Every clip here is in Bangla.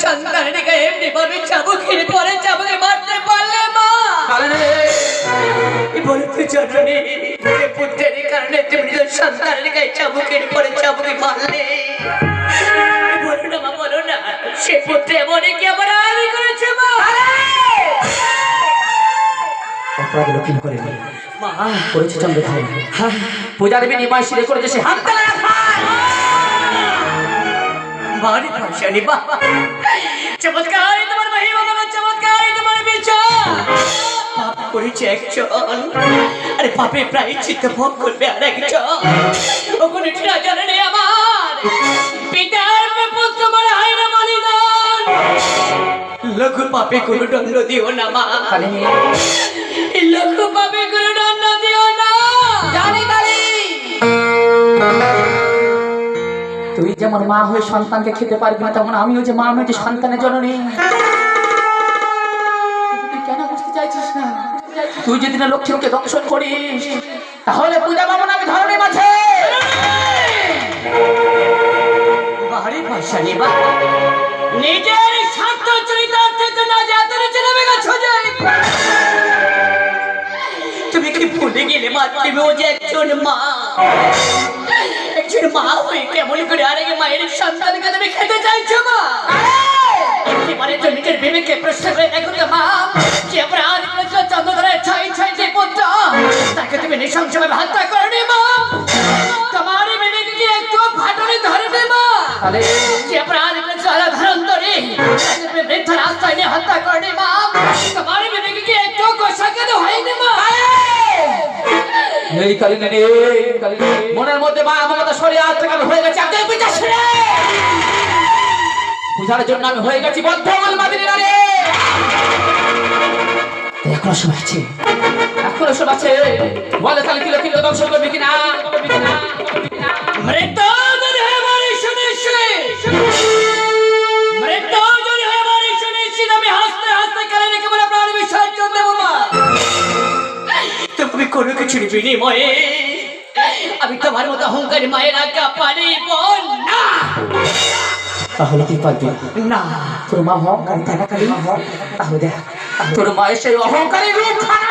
সন্তানকে এমনি ভাবে চাবুকের পরে চাবুকে মারতে পারলে মা বলতে জননী পুত্রের কারণে তুমি নিজের সন্তানের গায়ে চাবুকের পরে চাবুকে মারলে বলো না মা, বলো না সে পুত্রে মনে কি আমার আড়ি করেছে মা? অপরাধ লক্ষ্য করে মা করেছে চন্দ্রধারী। পূজা দেবী নিমাই শিরে করে সে হাত তালা ভারী ভাষানি বাহ চমৎকার তোমার মহিমা বাবা, চমৎকার তোমার বিচার। পাপ করেছে একজন, আরে পাপে প্রায় চিত্ত ভোগ করবে আর একজন। ওখানে না জানে আমার পিতার পুত্র মারা হয় না বলিদান। লঘু পাপে কোনো দণ্ড দিও না মা, লঘু পাপে কোনো দণ্ড দিও না। জানি কালী তুই যেমন মা হয়ে সন্তানকে খেতে পারবি না, তেমন আমিও যে মা হয়েছি সন্তানের জননী। তুই কেন বুঝতে চাইছিস না? তুই যদি না লক্ষ্মীকে দংশন করিস তাহলে পূজা পাবো না আমি ধরনের মাঝে। ভারী ভাষানি বা নিজের স্বার্থ চরিতার্থে না যাতে চেনাবে গেছো যে তুমি কি ভুলে গেলে মা তুমিও যে একজন মা। একজন মা হয়ে কেমন করে আরেক মায়ের সন্তানকে তুমি খেতে চাইছো মা? একেবারে তো নিজের বিবেককে প্রশ্ন করে দেখো তো মা, যে অপরাধ করেছিল চন্দ্রধরের ছয় যে পুত্র তাকে তুমি নৃশংসভাবে হত্যা করনি মা। তোমার বিবেকে কি একটু ফাটনে ধরবে মা? যে অপরাধ করেছিল ধরন্তরে তাকে তুমি বৃদ্ধ রাস্তায় নিয়ে হত্যা করনি মা। তোমার বিবেকে কি একটু গোসাকেদ হয়নি মা? এই কালিনে রে, মনের মধ্যে মা মমতা সরিয়ে আজ থেকে আমি হয়ে গেছি একদম পিতার ছেলে। পূজার জন্য আমি হয়ে গেছি বদ্ধ মালমাদিনী নারী। এখনো সময় আছে, এখনো সময় আছে। বলে তাহলে কিলো কিলো ধ্বংস করবি কিনা? মৃত্যু যদি হয় আমার সুনিশ্চিত, মৃত্যু যদি হয় আমার সুনিশ্চিত, আমি হাসতে হাসতে কেন রেখে বলে প্রাণ বিসর্জন দেবো মা। তুমি কোনো কিছুর বিনিময়ে আমি তোমার মতো অহংকারী মায়ের আজ্ঞা পালিব না। তাহলে তুই পারবি না? তোর মা অহংকারী থাকা কালী, তাহলে দেখ তোর মায়ের সেই অহংকারী রূপ খানা।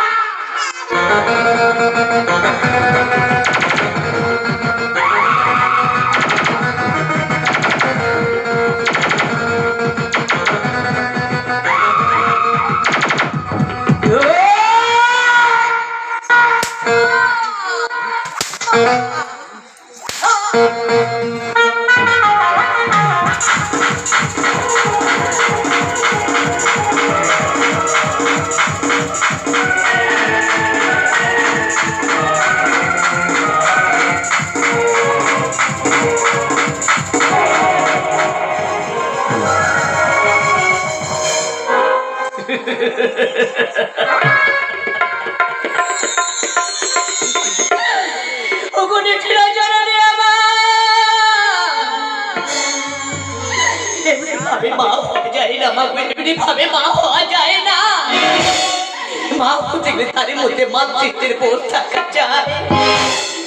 মাতৃত্বের বোধ থাকা চাই,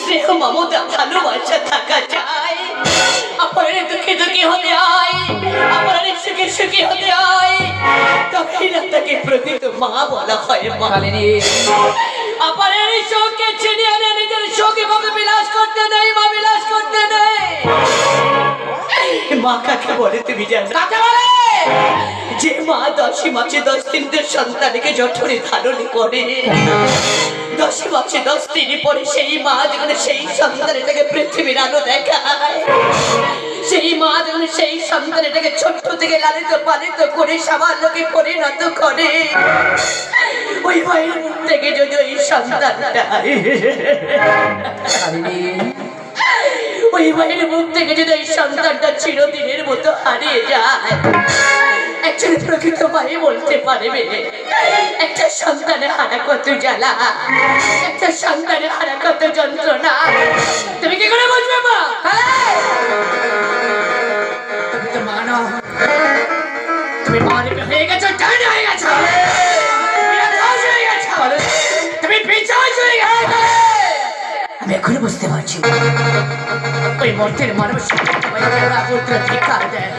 স্নেহ মমতা ভালোবাসা থাকা চাই। আপনার দুঃখে দুঃখী হতে হয়, আপনার সুখে সুখী হতে হয়, তবেই না তাকে প্রকৃত মা বলা হয় মা। আপনার শোককে ছিনিয়ে এনে নিজের শোকে ভাবে বিলাস করতে নেই মা, বিলাস করতে নেই। মা কাকে বলে তুমি জানো? কাকে বলে? যে মা 10 মাসে 10 দিনের সন্তানকে জঠরে ধারণ করে, 10 মাসে 10 দিন পরে সেই মা যেখানে সেই সন্তানটাকে পৃথিবীর আলো দেখায়, সেই মা যখন সেই সন্তানটাকে ছোট্ট থেকে লালিত পালিত করে সামান্যকে পরিণত করে, ওই মায়ের মুখ থেকে যদি ওই সন্তানটা ওই মায়ের মুখ থেকে যদি ওই সন্তানটা চিরদিনের মতো হারিয়ে যায়, একজন প্রকৃত মাই বলতে পারবে একটা সন্তানের হারা কত জ্বালা, একটা সন্তানের হারা কত যন্ত্রণা। তুমি কি করে বুঝবে মা? তুমি তো মানো, তুমি মানবে হয়ে গেছো, ডাইনি হয়ে গেছো, তুমি পিছাচ হয়ে গেছো। আমি এখন বুঝতে পারছি ওই মর্তের মানুষ ধিক্কার দেয়।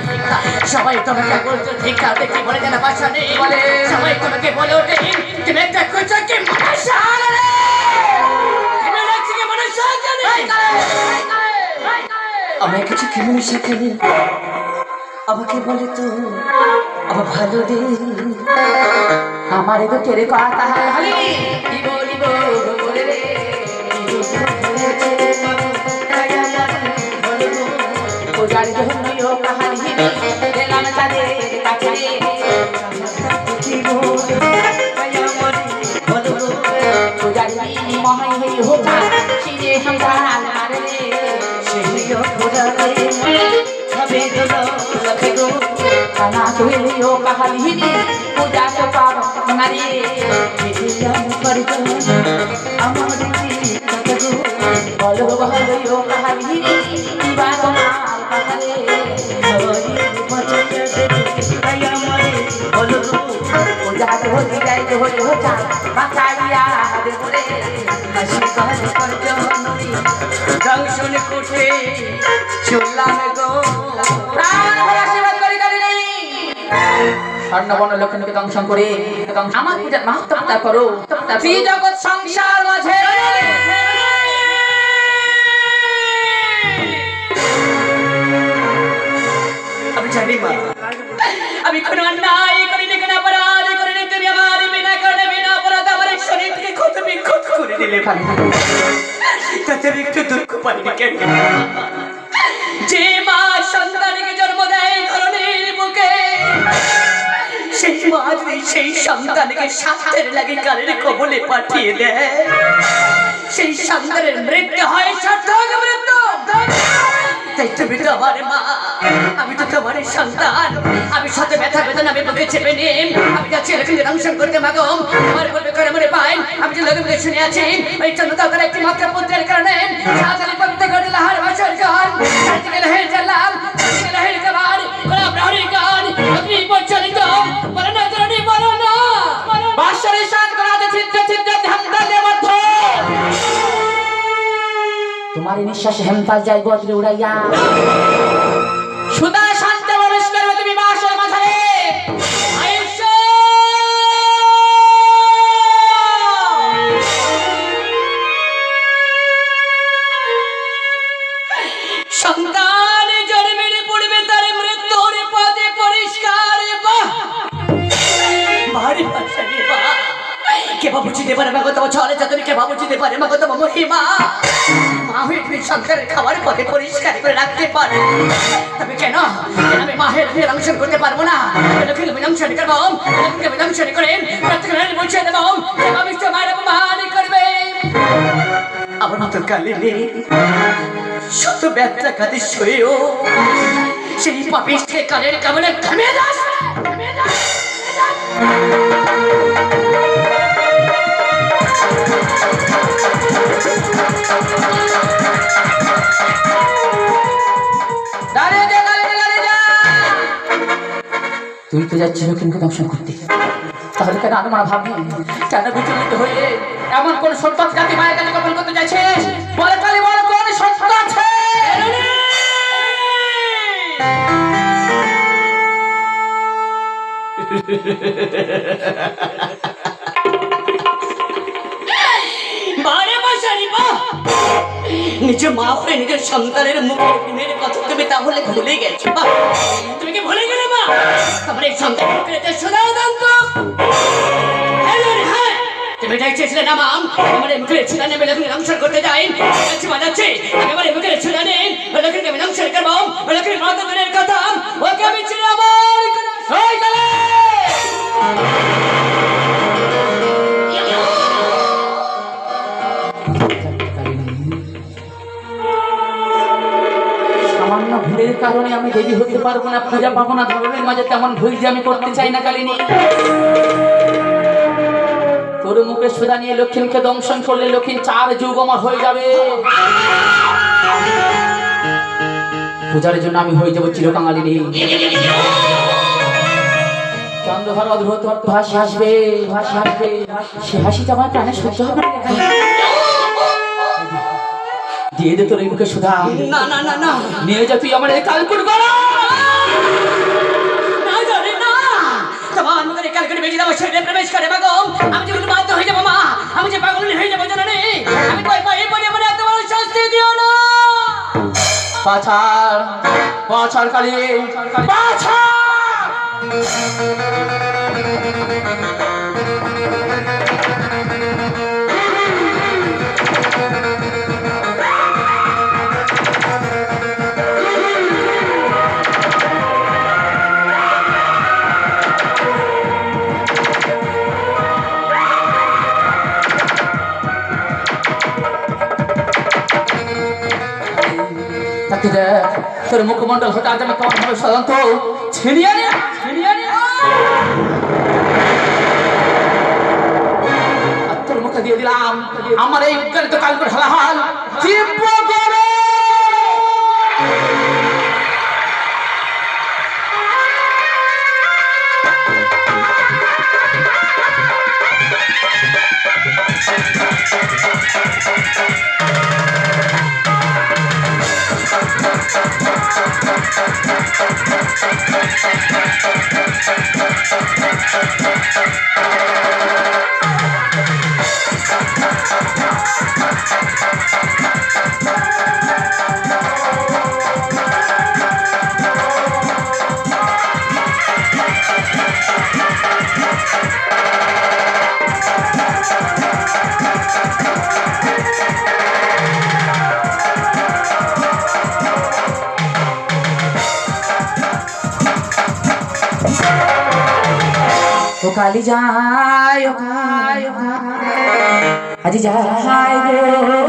সবাই তোমাকে বলতে ধিক্কার দেয়, কি বলে যেন ভাষা নেই বলে। সবাই তোমাকে বলে ওঠে তুমি একটা কুচকে মনুষ্য রে, তুমি লাগছে কি মনুষ্য জানি। আমি কিছু কি মনুষ্য জানি, আমাকে বলে তো আমার ভালো দিন আমার দুঃখের কথা কি বলিব বলে রে। পূজার জন্যও কাহানি গেলাম তাদের কাছে পূজার মহাই হই হোকা সিরে হামদার মারে সেও পূজারে হবে দলো লখে গো কানা কইলিও কাহানি পূজা তো পাব নারে বিধিয়াম করব আমার দিদি কত গো বলো বলো কাহানি দিবা তোমার কাছে হই বচে আয়া মরে বলো পূজা তো হই যাই তো হই হোকা বাঁচাইয়া রে বলে হাসি কাজ করতে নদী দংশন কোটে চললাম গো প্রাণ ভরে আশীর্বাদ করি কালিনী স্বর্ণবর্ণ লক্ষ্মীকে দংশন করে আমার পূজার মাহাত্ম্যটা করো শ্রী জগৎ সংসার মাঝে আমি জানি মা, আমি কোনো অন্যায় করিনি, কোনো অপরাধ করিনি। তুমি আমার বিনা কারণে বিনা অপরাধ আমার এই শরীরকে ক্ষত বিক্ষত করে দিলে ভাই, তাতে আমি একটু দুঃখ পাইনি কেন? যে মা সন্তানকে জন্ম দেয় ধরনের বুকে, সেই মা যদি সেই সন্তানকে স্বার্থের লাগে কালের কবলে পাঠিয়ে দেয়, সেই সন্তানের মৃত্যু হয় সার্থক মৃত্যু। তাই তুমি তো আমার মা, আমি তো তোমার সন্তান। আমি শত ব্যথা বেদনা আমি বুকে চেপে নিয়ে আমি যাচ্ছি লক্ষ্মীকে দংশন করতে মাগো। আমার বলবে করে মনে পাই আমি যে লক্ষ্মীকে শুনে আছি ওই চন্দ্রদাতার একটি মাত্র পুত্রের কারণে সাধারণ পবিত্র করে লাহার ভাষার গান চারদিকে লাহের জানলাম, চারদিকে লাহের গান ওরা প্রহরী গান আপনি পরিচালিত বলো না জননী বলো না বাঁশরি শান করাতে ছিদ্র ছিদ্র ধামদালে মধ্য তোমার নিঃশ্বাস হেমতাল যাই বজ্রে উড়াইয়া সুদা শান্ত প্রবেশ করবে তুমি বাঁশের মাঝারে সন্তান জন্মের পূর্বে তার মৃত্যুর পথে পরিষ্কার ভারী ভাষা রে মা, কে বা বুঝিতে পারে মাগো তোমার ছলে চাতুরি, কে বা বুঝিতে পারে মাগো তোমার মহিমা। মা হয়ে তুমি সন্তানের খাবার পথে পরিষ্কার করে রাখতে পারো, তবে কেন আমি মাহের দংশন করতে পারবো না? লক্ষ্মীকে দংশন করবো, লক্ষ্মীকে দংশন করে প্রত্যেকের বুঝিয়ে দেবো বিশ্ব মায়ের অপমান করবে। আমার মতো কালিনী শত ব্যথা কাঁদে সয়েও সেই পাপিষ্ঠকে কালের কামড়ে থামিয়ে দাস। তুই তো যাচ্ছিস লক্ষ্মীকে দংশন করতে, তাহলে কেন আমি মা ভাবি কেন বিচলিত হয়ে এমন কোন সত্য জাতি মায়ের কাছে গোপন করতে যাচ্ছিস? বলে কালি বল কোন সত্য আছে? নিজের মা হয়ে নিজের সন্তানের মুখের গুণের কথা তুমি তাহলে ভুলে গেছো? তুমি কি ভুলে গেলে মা? আমার এই সন্তান শোনাও দান্ত তুমি দেখছিলে না মা, আমার এই মুখের ছিলা নেবে লক্ষ্মী দংশন করতে যাই বাজাচ্ছে। আমি আমার এই মুখের ছিলা নেই লক্ষ্মীকে আমি দংশন করবো, লক্ষ্মীর মাতাদের কথা ওকে আমি ছিল আমার সামান্য ভুলের কারণে আমি দেবী হতে পারবো না, পূজা পাবো না, ধর্মের মাঝে তেমন ভুল যে আমি করতে চাই না কালিনী। তোর মুখে সুধা নিয়ে লক্ষ্মীকে দংশন করলে লক্ষ্মী 4 যুগ আমার হয়ে যাবে। পূজার জন্য আমি হয়ে যাবো চিরকাঙালিনী। চন্দ্রধর অদ্ভুত হাসি হাসবে, হাসি হাসবে, সে হাসিটা আমার প্রাণে সহ্য হবে না। দিয়ে দে তোর এই মুখে সুধা। না না না না নিয়ে যা তুই আমার এই কালকুট গলা। না জানি না তোমার মুখে কালকে বেজে যাবো শরীরে প্রবেশ করে মা গো। আমি যখন বাধ্য হয়ে যাবো মা, আমি যে পাগল হয়ে যাবো জানো নে। আমি কই পাই পড়ে আমার এত বড় শাস্তি দিও না। পাছাড় পাছাড় কালী পাছাড়। তাকে দেখ তোর মুখমণ্ডল হতে আজ আমি কেমন ভাবে সাধারণত ছিনিয়ে নে আর তোর মুখে দিয়ে দিলাম আমার এই উদ্গারিত কালকুট হালাহাল তীব্র করে। ও কালী যায় ও কালী যায় গো।